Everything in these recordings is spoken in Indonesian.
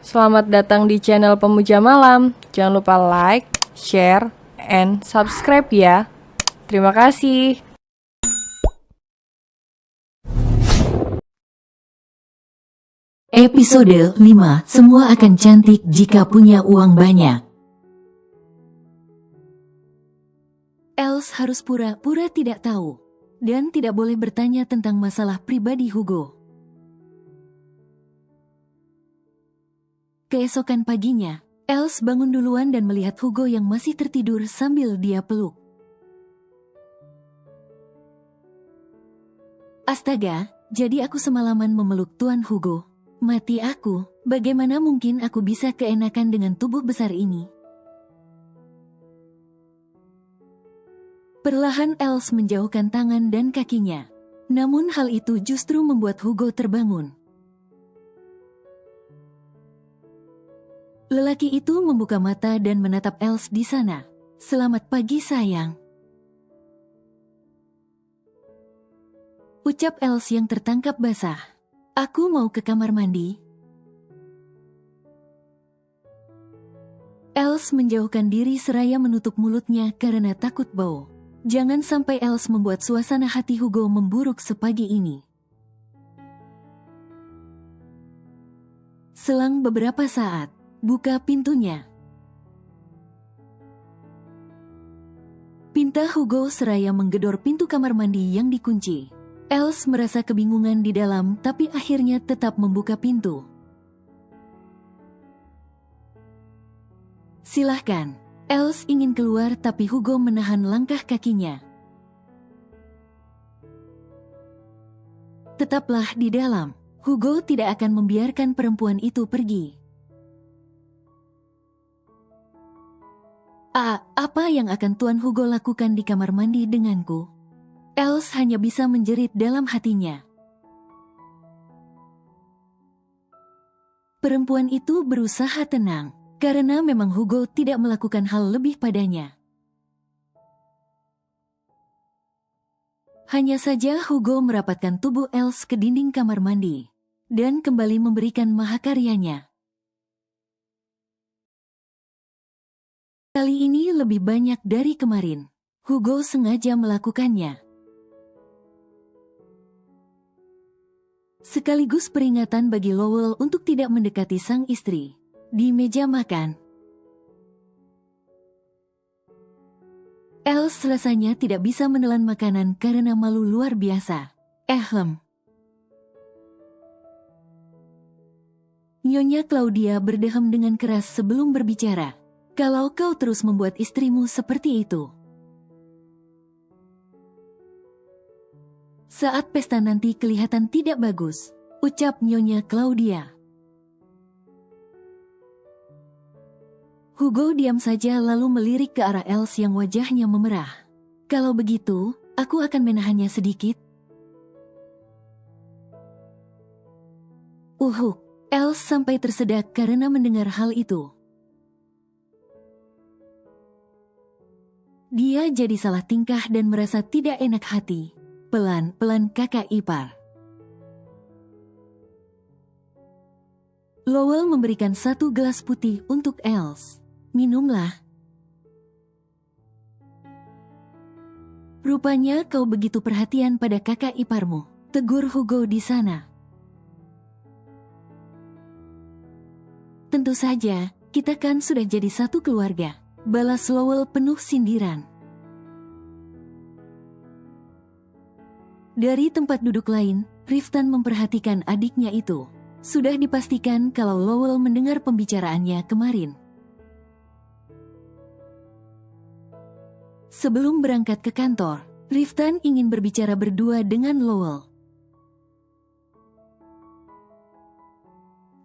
Selamat datang di channel Pemuja Malam. Jangan lupa like, share, and subscribe ya. Terima kasih. Episode 5. Semua akan cantik jika punya uang banyak. Els harus pura-pura tidak tahu dan tidak boleh bertanya tentang masalah pribadi Hugo. Keesokan paginya, Els bangun duluan dan melihat Hugo yang masih tertidur sambil dia peluk. Astaga, jadi aku semalaman memeluk Tuan Hugo. Mati aku, bagaimana mungkin aku bisa keenakan dengan tubuh besar ini? Perlahan Els menjauhkan tangan dan kakinya. Namun hal itu justru membuat Hugo terbangun. Lelaki itu membuka mata dan menatap Els di sana. "Selamat pagi sayang," ucap Els yang tertangkap basah. "Aku mau ke kamar mandi." Els menjauhkan diri seraya menutup mulutnya karena takut bau. Jangan sampai Els membuat suasana hati Hugo memburuk sepagi ini. Selang beberapa saat, buka pintunya. Pinta Hugo seraya menggedor pintu kamar mandi yang dikunci. Els merasa kebingungan di dalam tapi akhirnya tetap membuka pintu. "Silahkan." Els ingin keluar tapi Hugo menahan langkah kakinya. "Tetaplah di dalam." Hugo tidak akan membiarkan perempuan itu pergi. Apa yang akan Tuan Hugo lakukan di kamar mandi denganku?" Els hanya bisa menjerit dalam hatinya. Perempuan itu berusaha tenang, karena memang Hugo tidak melakukan hal lebih padanya. Hanya saja Hugo merapatkan tubuh Els ke dinding kamar mandi, dan kembali memberikan mahakaryanya. Kali ini lebih banyak dari kemarin. Hugo sengaja melakukannya. Sekaligus peringatan bagi Lowell untuk tidak mendekati sang istri. Di meja makan, Els rasanya tidak bisa menelan makanan karena malu luar biasa. Nyonya Claudia berdeham dengan keras sebelum berbicara. "Kalau kau terus membuat istrimu seperti itu, saat pesta nanti kelihatan tidak bagus," ucap Nyonya Claudia. Hugo diam saja lalu melirik ke arah Els yang wajahnya memerah. "Kalau begitu, aku akan menahannya sedikit." Els sampai tersedak karena mendengar hal itu. Dia jadi salah tingkah dan merasa tidak enak hati. Pelan-pelan kakak ipar. Lowell memberikan 1 gelas putih untuk Els. "Minumlah. Rupanya kau begitu perhatian pada kakak iparmu," tegur Hugo di sana. "Tentu saja, kita kan sudah jadi satu keluarga," balas Lowell penuh sindiran. Dari tempat duduk lain, Riftan memperhatikan adiknya itu. Sudah dipastikan kalau Lowell mendengar pembicaraannya kemarin. Sebelum berangkat ke kantor, Riftan ingin berbicara berdua dengan Lowell.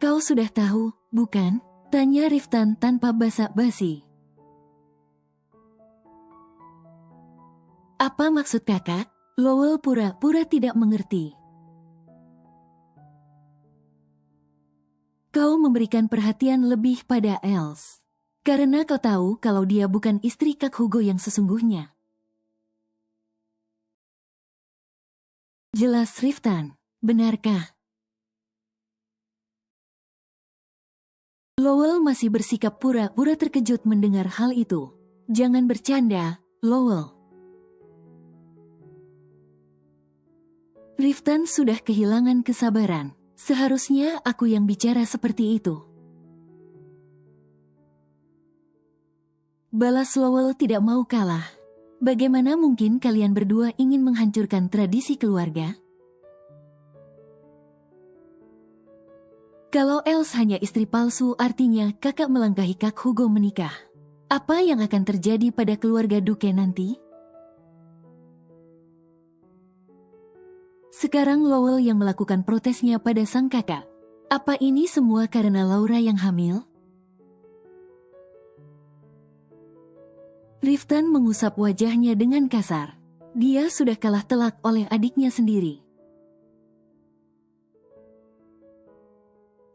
"Kau sudah tahu, bukan?" tanya Riftan tanpa basa-basi. "Apa maksud kakak?" Lowell pura-pura tidak mengerti. "Kau memberikan perhatian lebih pada Els. Karena kau tahu kalau dia bukan istri Kak Hugo yang sesungguhnya." Jelas Riftan, benarkah? Lowell masih bersikap pura-pura terkejut mendengar hal itu. Jangan bercanda, Lowell. Riftan sudah kehilangan kesabaran. Seharusnya aku yang bicara seperti itu. Balas Lowell tidak mau kalah. Bagaimana mungkin kalian berdua ingin menghancurkan tradisi keluarga? Kalau Els hanya istri palsu, artinya kakak melangkahi Kak Hugo menikah. Apa yang akan terjadi pada keluarga Duke nanti? Sekarang Lowell yang melakukan protesnya pada sang kakak. Apa ini semua karena Laura yang hamil? Riftan mengusap wajahnya dengan kasar. Dia sudah kalah telak oleh adiknya sendiri.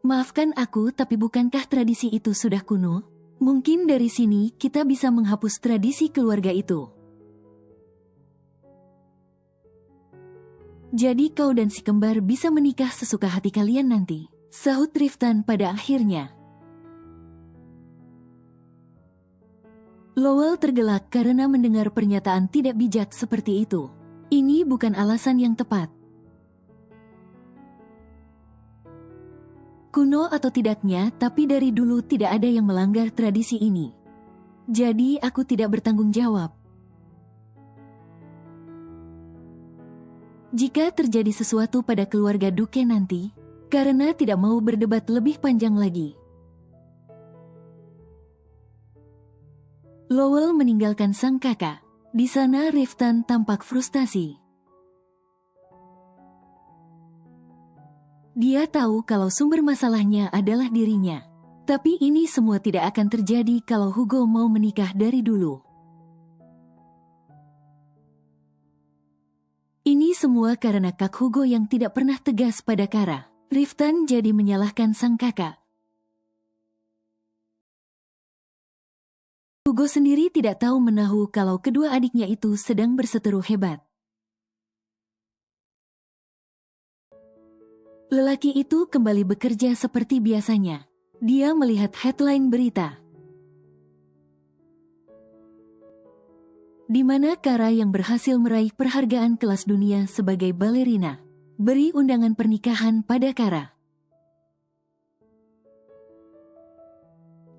Maafkan aku, tapi bukankah tradisi itu sudah kuno? Mungkin dari sini kita bisa menghapus tradisi keluarga itu. Jadi kau dan si kembar bisa menikah sesuka hati kalian nanti, sahut Riftan pada akhirnya. Lowell tergelak karena mendengar pernyataan tidak bijak seperti itu. Ini bukan alasan yang tepat. Kuno atau tidaknya, tapi dari dulu tidak ada yang melanggar tradisi ini. Jadi aku tidak bertanggung jawab. Jika terjadi sesuatu pada keluarga Duke nanti, karena tidak mau berdebat lebih panjang lagi. Lowell meninggalkan sang kakak. Di sana Riftan tampak frustasi. Dia tahu kalau sumber masalahnya adalah dirinya. Tapi ini semua tidak akan terjadi kalau Hugo mau menikah dari dulu. Ini semua karena Kak Hugo yang tidak pernah tegas pada Kara. Riftan jadi menyalahkan sang kakak. Hugo sendiri tidak tahu menahu kalau kedua adiknya itu sedang berseteru hebat. Lelaki itu kembali bekerja seperti biasanya. Dia melihat headline berita, di mana Kara yang berhasil meraih penghargaan kelas dunia sebagai balerina, beri undangan pernikahan pada Kara.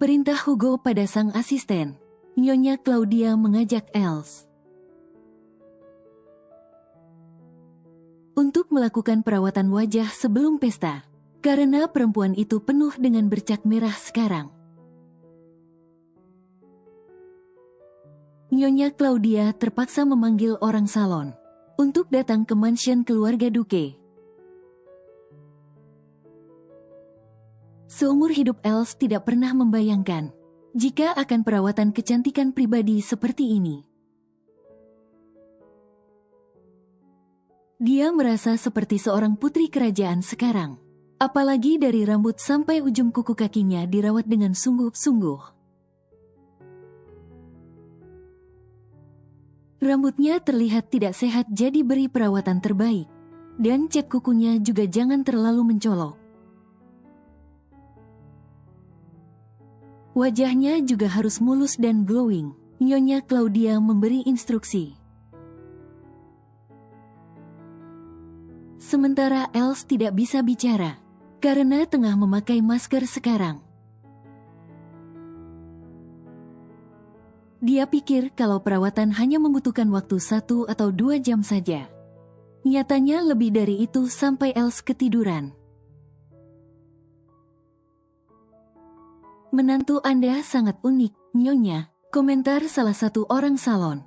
Perintah Hugo pada sang asisten, Nyonya Claudia mengajak Els untuk melakukan perawatan wajah sebelum pesta, karena perempuan itu penuh dengan bercak merah sekarang. Nyonya Claudia terpaksa memanggil orang salon untuk datang ke mansion keluarga Duke. Seumur hidup Els tidak pernah membayangkan jika akan perawatan kecantikan pribadi seperti ini. Dia merasa seperti seorang putri kerajaan sekarang. Apalagi dari rambut sampai ujung kuku kakinya dirawat dengan sungguh-sungguh. Rambutnya terlihat tidak sehat, jadi beri perawatan terbaik. Dan cat kukunya juga jangan terlalu mencolok. Wajahnya juga harus mulus dan glowing. Nyonya Claudia memberi instruksi. Sementara Els tidak bisa bicara, karena tengah memakai masker sekarang. Dia pikir kalau perawatan hanya membutuhkan waktu 1 atau 2 jam saja. Nyatanya lebih dari itu sampai Els ketiduran. Menantu Anda sangat unik, Nyonya, komentar salah satu orang salon.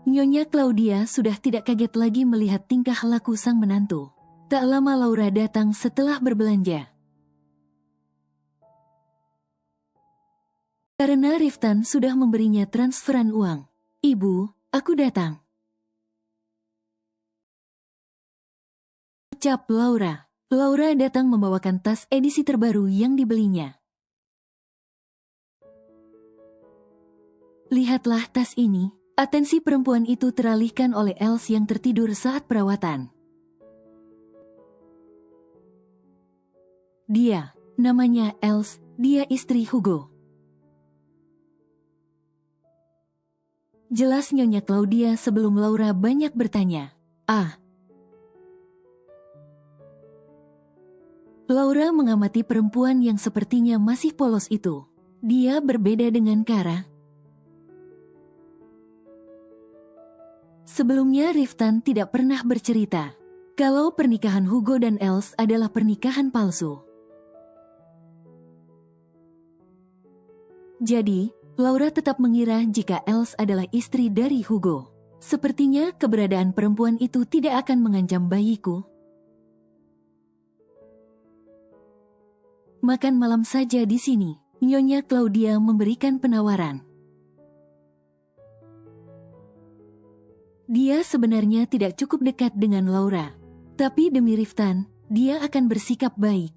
Nyonya Claudia sudah tidak kaget lagi melihat tingkah laku sang menantu. Tak lama Laura datang setelah berbelanja. Karena Riftan sudah memberinya transferan uang. Ibu, aku datang. Ucap Laura. Laura datang membawakan tas edisi terbaru yang dibelinya. Lihatlah tas ini. Atensi perempuan itu teralihkan oleh Els yang tertidur saat perawatan. Dia, namanya Els, dia istri Hugo. Jelas Nyonya Claudia sebelum Laura banyak bertanya. Laura mengamati perempuan yang sepertinya masih polos itu. Dia berbeda dengan Kara. Sebelumnya Riftan tidak pernah bercerita kalau pernikahan Hugo dan Els adalah pernikahan palsu. Jadi, Laura tetap mengira jika Els adalah istri dari Hugo. Sepertinya keberadaan perempuan itu tidak akan mengancam bayiku. Makan malam saja di sini, Nyonya Claudia memberikan penawaran. Dia sebenarnya tidak cukup dekat dengan Laura, tapi demi Riftan, dia akan bersikap baik.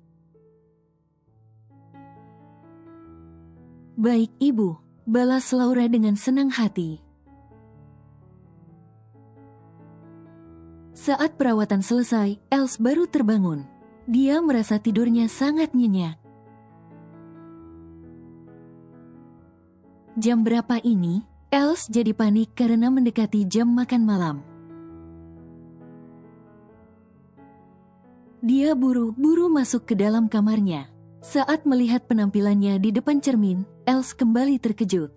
Baik ibu, balas Laura dengan senang hati. Saat perawatan selesai, Els baru terbangun. Dia merasa tidurnya sangat nyenyak. Jam berapa ini? Els jadi panik karena mendekati jam makan malam. Dia buru-buru masuk ke dalam kamarnya. Saat melihat penampilannya di depan cermin, Els kembali terkejut.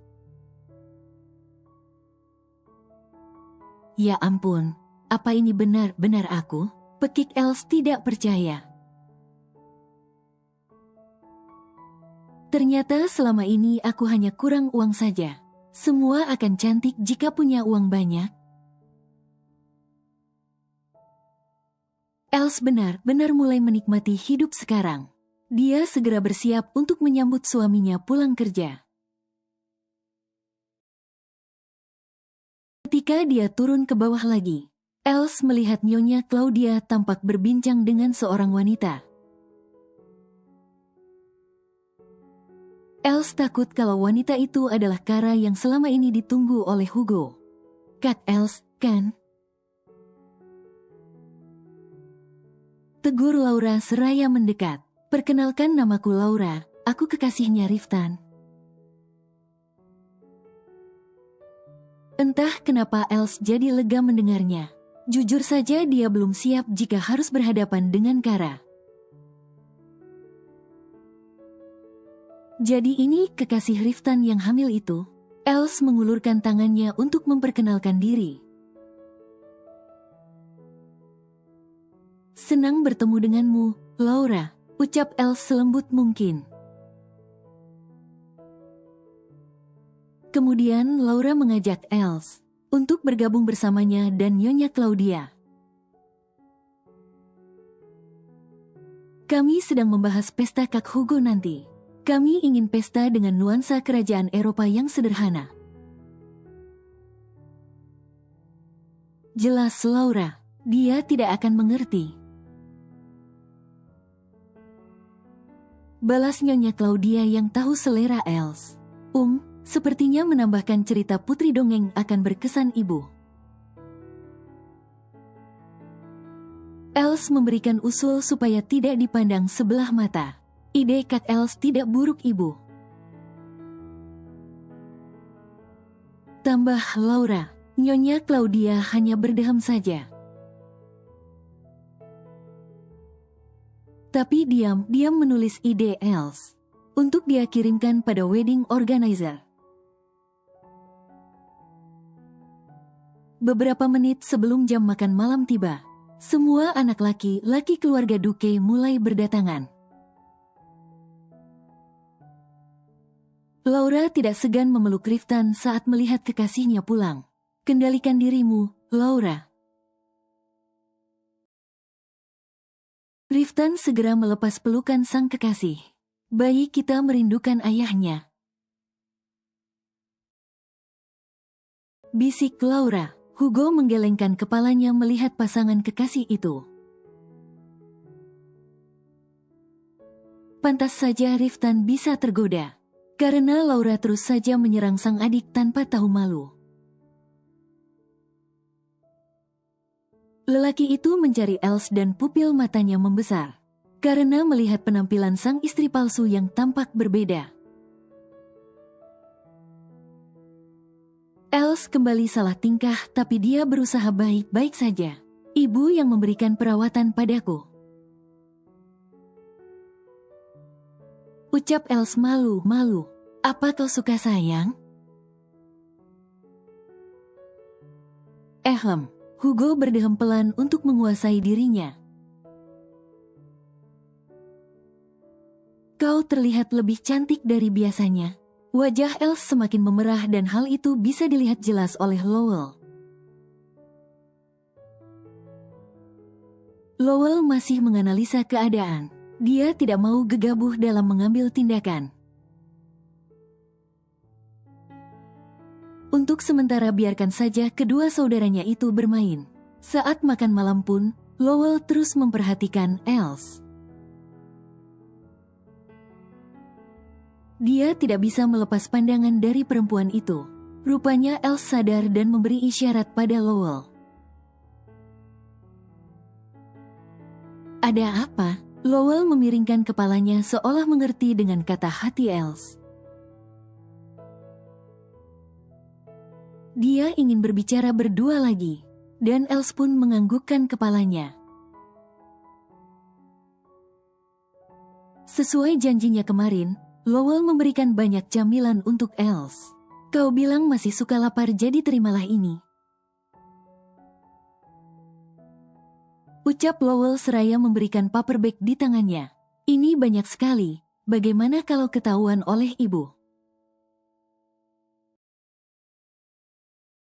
Ya ampun, apa ini benar-benar aku? Pekik Els tidak percaya. Ternyata selama ini aku hanya kurang uang saja. Semua akan cantik jika punya uang banyak. Els benar-benar mulai menikmati hidup sekarang. Dia segera bersiap untuk menyambut suaminya pulang kerja. Ketika dia turun ke bawah lagi, Els melihat Nyonya Claudia tampak berbincang dengan seorang wanita. Els takut kalau wanita itu adalah Kara yang selama ini ditunggu oleh Hugo. Kak Els, kan? Tegur Laura seraya mendekat. Perkenalkan, namaku Laura, aku kekasihnya Riftan. Entah kenapa Els jadi lega mendengarnya. Jujur saja dia belum siap jika harus berhadapan dengan Kara. Jadi ini kekasih Riftan yang hamil itu? Els mengulurkan tangannya untuk memperkenalkan diri. Senang bertemu denganmu, Laura, ucap Els selembut mungkin. Kemudian Laura mengajak Els untuk bergabung bersamanya dan Nyonya Claudia. Kami sedang membahas pesta Kak Hugo nanti. Kami ingin pesta dengan nuansa kerajaan Eropa yang sederhana. Jelas Laura, dia tidak akan mengerti. Balas Nyonya Claudia yang tahu selera Els. Sepertinya menambahkan cerita putri dongeng akan berkesan ibu. Els memberikan usul supaya tidak dipandang sebelah mata. Ide Kak Els tidak buruk ibu. Tambah Laura, Nyonya Claudia hanya berdeham saja. Tapi diam-diam menulis ide Els untuk dia kirimkan pada wedding organizer. Beberapa menit sebelum jam makan malam tiba, semua anak laki-laki keluarga Duque mulai berdatangan. Laura tidak segan memeluk Riftan saat melihat kekasihnya pulang. Kendalikan dirimu, Laura. Riftan segera melepas pelukan sang kekasih. Bayi kita merindukan ayahnya. Bisik Laura. Hugo menggelengkan kepalanya melihat pasangan kekasih itu. Pantas saja Riftan bisa tergoda. Karena Laura terus saja menyerang sang adik tanpa tahu malu. Lelaki itu mencari Els dan pupil matanya membesar. karena melihat penampilan sang istri palsu yang tampak berbeda. Els kembali salah tingkah, tapi dia berusaha baik-baik saja. Ibu yang memberikan perawatan padaku. Ucap Els malu-malu. Apa kau suka, sayang? Hugo berdehem pelan untuk menguasai dirinya. Kau terlihat lebih cantik dari biasanya. Wajah Els semakin memerah dan hal itu bisa dilihat jelas oleh Lowell. Lowell masih menganalisa keadaan. Dia tidak mau gegabah dalam mengambil tindakan. Untuk sementara biarkan saja kedua saudaranya itu bermain. Saat makan malam pun, Lowell terus memperhatikan Els. Dia tidak bisa melepas pandangan dari perempuan itu. Rupanya Els sadar dan memberi isyarat pada Lowell. Ada apa? Lowell memiringkan kepalanya seolah mengerti dengan kata hati Els. Dia ingin berbicara berdua lagi, dan Els pun menganggukkan kepalanya. Sesuai janjinya kemarin, Lowell memberikan banyak camilan untuk Els. Kau bilang masih suka lapar, jadi terimalah ini. Ucap Lowell seraya memberikan paperback di tangannya. Ini banyak sekali, bagaimana kalau ketahuan oleh ibu?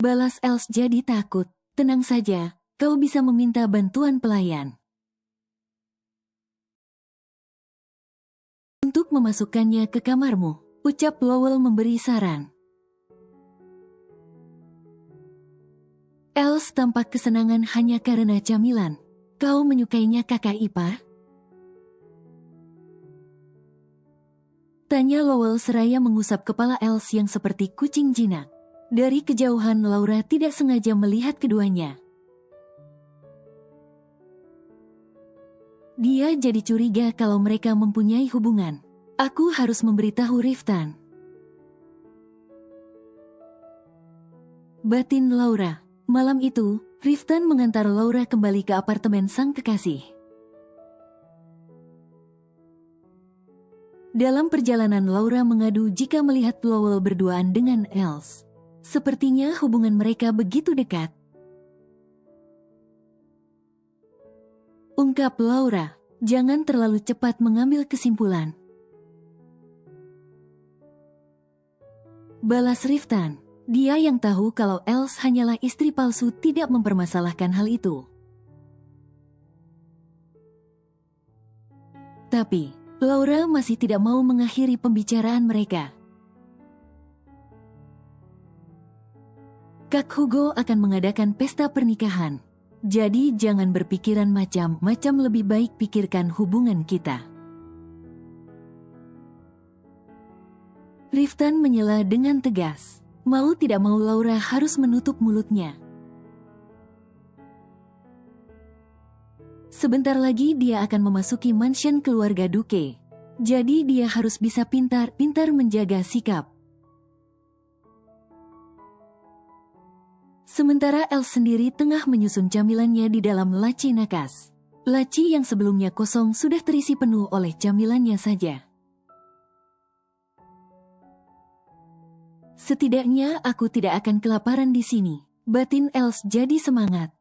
Balas Els jadi takut. Tenang saja, kau bisa meminta bantuan pelayan. Untuk memasukkannya ke kamarmu, ucap Lowell memberi saran. Els tampak kesenangan hanya karena camilan. Kau menyukainya, kakak ipar? Tanya Lowell seraya mengusap kepala Els yang seperti kucing jinak. Dari kejauhan Laura tidak sengaja melihat keduanya. Dia jadi curiga kalau mereka mempunyai hubungan. Aku harus memberitahu Riftan. Batin Laura. Malam itu, Riftan mengantar Laura kembali ke apartemen sang kekasih. Dalam perjalanan Laura mengadu jika melihat Lowell berduaan dengan Els. Sepertinya hubungan mereka begitu dekat. Ungkap Laura, jangan terlalu cepat mengambil kesimpulan. Balas Riftan, dia yang tahu kalau Els hanyalah istri palsu tidak mempermasalahkan hal itu. Tapi, Laura masih tidak mau mengakhiri pembicaraan mereka. Kak Hugo akan mengadakan pesta pernikahan. Jadi jangan berpikiran macam-macam, lebih baik pikirkan hubungan kita. Riftan menyela dengan tegas. Mau tidak mau Laura harus menutup mulutnya. Sebentar lagi dia akan memasuki mansion keluarga Duke. Jadi dia harus bisa pintar-pintar menjaga sikap. Sementara Els sendiri tengah menyusun camilannya di dalam laci nakas. Laci yang sebelumnya kosong sudah terisi penuh oleh camilannya saja. Setidaknya aku tidak akan kelaparan di sini. Batin Els jadi semangat.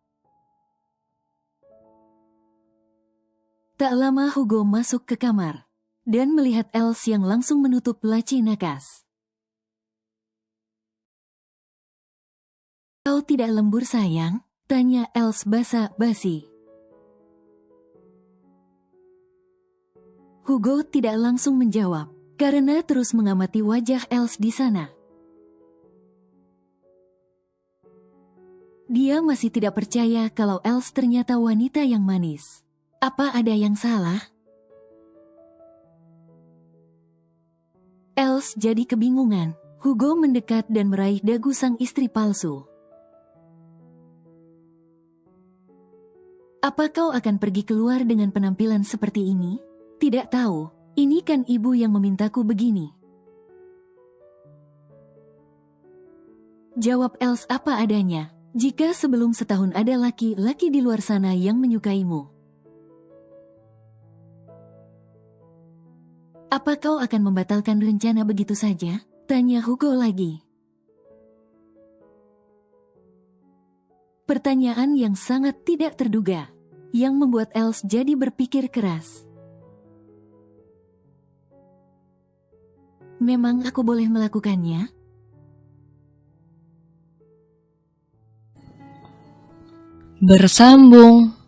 Tak lama Hugo masuk ke kamar dan melihat Els yang langsung menutup laci nakas. Kau tidak lembur, sayang? Tanya Els basa-basi. Hugo tidak langsung menjawab, karena terus mengamati wajah Els di sana. Dia masih tidak percaya kalau Els ternyata wanita yang manis. Apa ada yang salah? Els jadi kebingungan. Hugo mendekat dan meraih dagu sang istri palsu. Apa kau akan pergi keluar dengan penampilan seperti ini? Tidak tahu, ini kan ibu yang memintaku begini. Jawab Els apa adanya. Jika sebelum setahun ada laki-laki di luar sana yang menyukaimu, apa kau akan membatalkan rencana begitu saja? Tanya Hugo lagi. Pertanyaan yang sangat tidak terduga, yang membuat Els jadi berpikir keras. Memang aku boleh melakukannya? Bersambung.